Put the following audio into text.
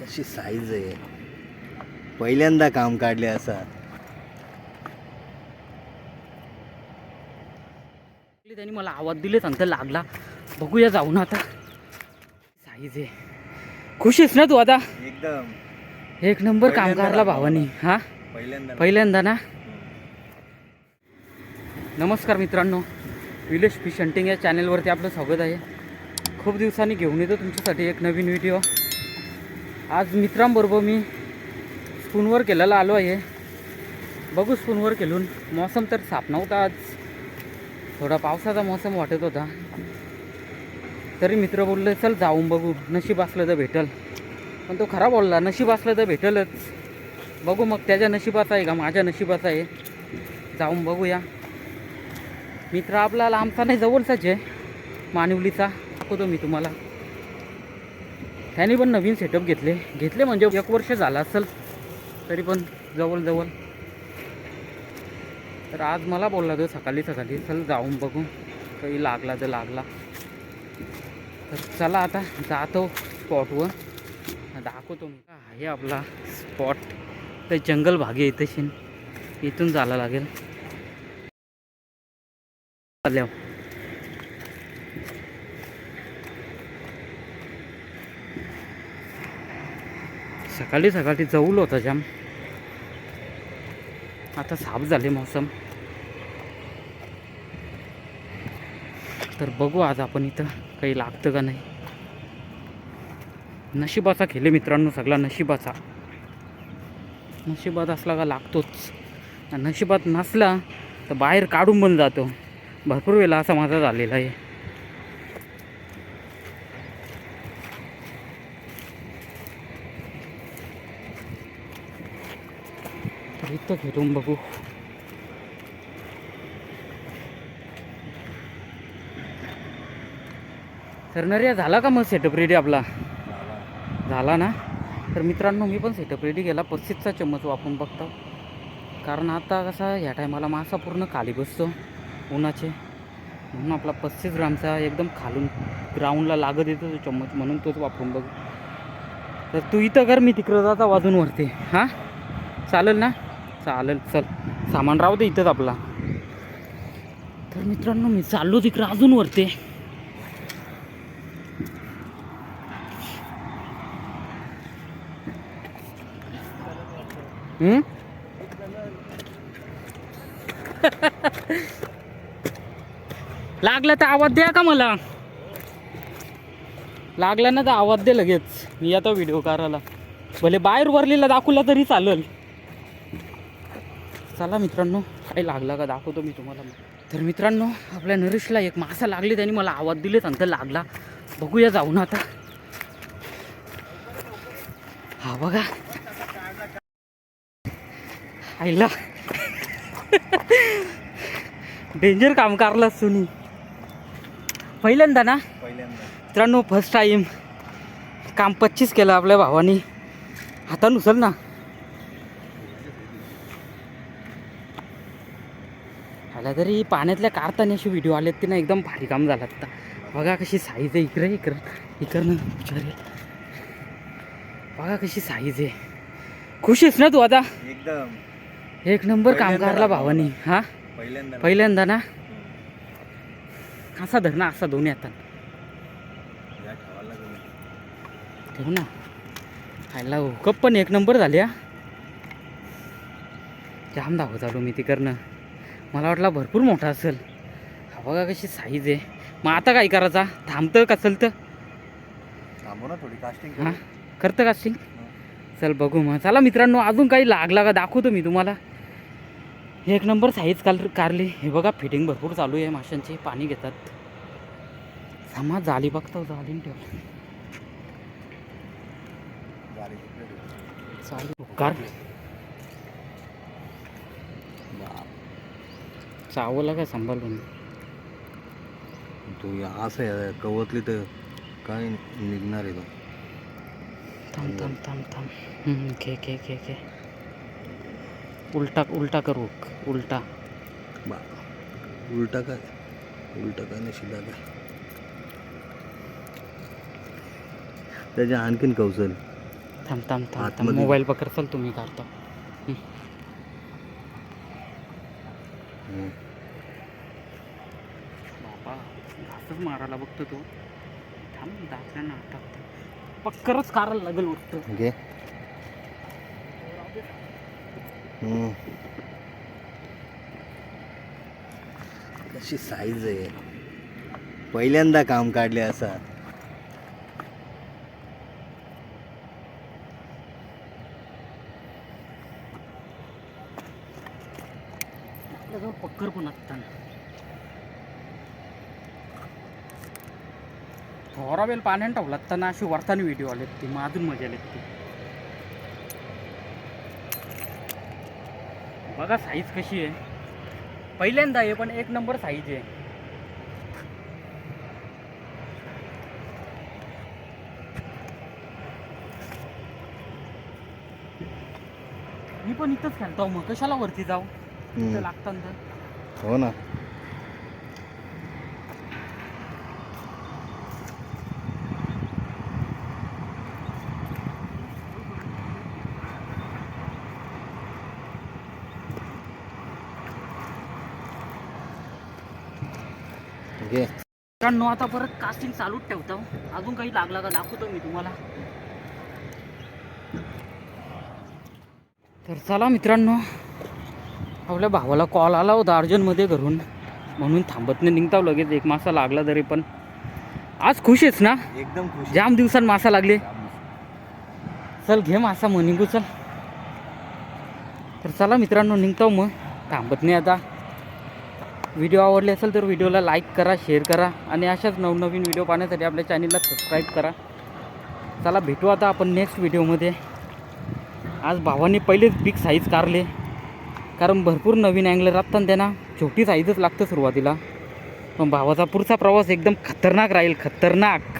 अशी साईज आहे, पहिल्यांदा काम काढले असा. त्यांनी मला आवाज दिले, सांगता लागला. बघूया जाऊन आता. साईज आहे. खुश आहेस ना तू आता? एकदम एक नंबर काम करला भावानी. हा पहिल्यांदा ना. नमस्कार मित्रांनो, विलेश फिश हंटिंग या चॅनलवरती आपलं स्वागत आहे. खूप दिवसांनी घेऊन येतो तुमच्यासाठी एक नवीन व्हिडिओ. आज मित्रांबरोबर मी स्पूनवर केलेला आलो आहे. बघू स्पूनवर केलून. मौसम तर साफ नव्हता आज, थोडा पावसाचा मौसम वाटत होता. तरी मित्र बोलले चल जाऊन बघू, नशीब असलं तर भेटल. पण तो खरा बोलला, नशीब असलं तर भेटलच. बघू मग त्याच्या नशिबाचा आहे का माझ्या नशिबाचा आहे, जाऊन बघूया. मित्र आपला लांबचा नाही, जवळचाच आहे, मानिवलीचा. दाखवतो मी तुम्हाला. त्याने पण नवीन सेटअप घेतले म्हणजे 1 वर्ष झालं असेल, तरी पण जवळ. तर आज मला बोलला तो सकाळी चल जाऊन बघू, काही लागला तर लागला. तर चला आता जातो स्पॉटवर, दाखवतो मी. आहे आपला स्पॉट, तर जंगल भाग आहे इथेशीन, इथून जायला लागेल. सकाळी जवळ होता जाम, आता साफ झाले मौसम. तर बघू आज आपण इथं काही लागतं का नाही. नशिबाचा खेळ मित्रांनो, सगळा नशिबाचा. नशिबात असला का लागतोच, नशिबात नसला तर बाहेर काढून पण जातो. भरपूर वेळा असा माझा झालेला आहे. तर इथं घेऊन बघू. तर नर्या झाला का मग सेटअप रेडी आपला? झाला ना. तर मित्रांनो मी पण सेटअप रेडी केला. 35चा चम्मच वापरून बघतो, कारण आता कसा ह्या टायमाला मासा पूर्ण खाली बसतो उन्हाचे, म्हणून आपला 35 ग्रामचा एकदम खालून ग्राउंडला लागत येतो तो चम्मच, म्हणून तोच वापरून बघू. तर तू इथं कर, मी तिकडं जाता वाजून वरते. हां चालेल ना? चालेल, चल सामान राहू दे इथंच आपला. तर मित्रांनो मी चाललो तिकडं अजून वरते. लागला तर आवाज द्या का मला. लागला ना तर आवाज दे लगेच, मी आता व्हिडिओ करायला. भले बाहेर वरलेला दाखवला तरी चालेल. चला मित्रांनो, काही लागला का दाखवतो मी तुम्हाला. तर मित्रांनो आपल्या नरेशला एक मासा लागले, त्यांनी मला आवाज दिले, सांगता लागला. बघूया जाऊन आता. हा बघा आईला डेंजर काम करला सुनी. पहिल्यांदा ना मित्रांनो, फर्स्ट टाईम काम 25 केलं आपल्या भावानी. हातानुसार ना. ह्याला तरी पाण्यातल्या काढताना असे व्हिडिओ आलेत ते ना, एकदम भारी काम झालं. आता बघा कशी साईज आहे. इकडनं विचारेल. बघा कशी साईज आहे. खुश आहेस ना तू आता? एकदम एक नंबर काम करला भावानी. हा पहिल्यांदा ना. असा धर ना, असा दोन्ही हातात ठेव ना. खायला कप पण एक नंबर झाली. हा जाम धावत आलो मी तिकडनं, मला वाटला भरपूर मोठा असेल. हा बघा कशी साईज आहे. मग आता काय करायचा? थांबतं का चलतं? थांबू ना थोडी कास्टिंग. हां करतं कास्टिंग. चल बघू मग. चला मित्रांनो, अजून काही लागला का दाखवतो मी तुम्हाला. एक नंबर साईज कारली. हे बघा फिटिंग भरपूर चालू आहे माशांची, पाणी घेतात. समाज झाली बघतो, झाली ठेव चालू कार चावला काय सांभाळून. तू असं कवतली तर काय निघणार आहे तो. थांब घे. उलटा करू. उलटा काय नाही, शिदा काय त्याच्या आणखीन कौशल. थांब थांब थांब थांब आतमध्ये. मोबाईल पकड, चल तुम्ही काढतो. हम्म. बाबा घासच मारायला बघतो तो. थांब दाखल्या ना टाकतो. पक्करच काढायला लागेल वाटतं. घे. हम्म. कशी साईज आहे, पहिल्यांदा काम काढले असा. आपल्याजवळ पक्कर पण असताना थोडा वेळ पाण्याने ठेवला असताना अशी वरताना व्हिडिओ आले ते, मग अजून मजा आली ती. बघा साईज कशी आहे, पहिल्यांदा आहे पण एक नंबर साईज आहे. मी पण इथंच खेळतो, मग कशाला वरती जाऊ, इथं लागतं तर. हो ना. घे. मित्रांनो आता परत कास्टिंग चालूच ठेवतो, अजून काही लागला का दाखवतो मी तुम्हाला. तर चला मित्रांनो, आपल्या भावाला कॉल आला होता अर्जंटमध्ये घरून, म्हणून थांबत नाही, निघताव लगेच. एक मासा लागला तरी पण आज खुश आहेस ना? एकदम खुश. जाम दिवसांत मासा लागले. चल घे मासा, मग निघू चल. तर चला मित्रांनो निघताव, मग थांबत नाही आता. व्हिडिओ आवडले असेल तर व्हिडिओला लाईक करा, शेअर करा आणि अशाच नवनवीन व्हिडिओ पाहण्यासाठी आपल्या चॅनलला सबस्क्राईब करा. चला भेटू आता आपण नेक्स्ट व्हिडिओमध्ये. आज भावाने पहिलेच बिग साईज काढले, कारण भरपूर नवीन अँगलर असताना त्यांना छोटी साईजच लागतं सुरुवातीला. पण भावाचा पुढचा प्रवास एकदम खतरनाक राहील, खतरनाक.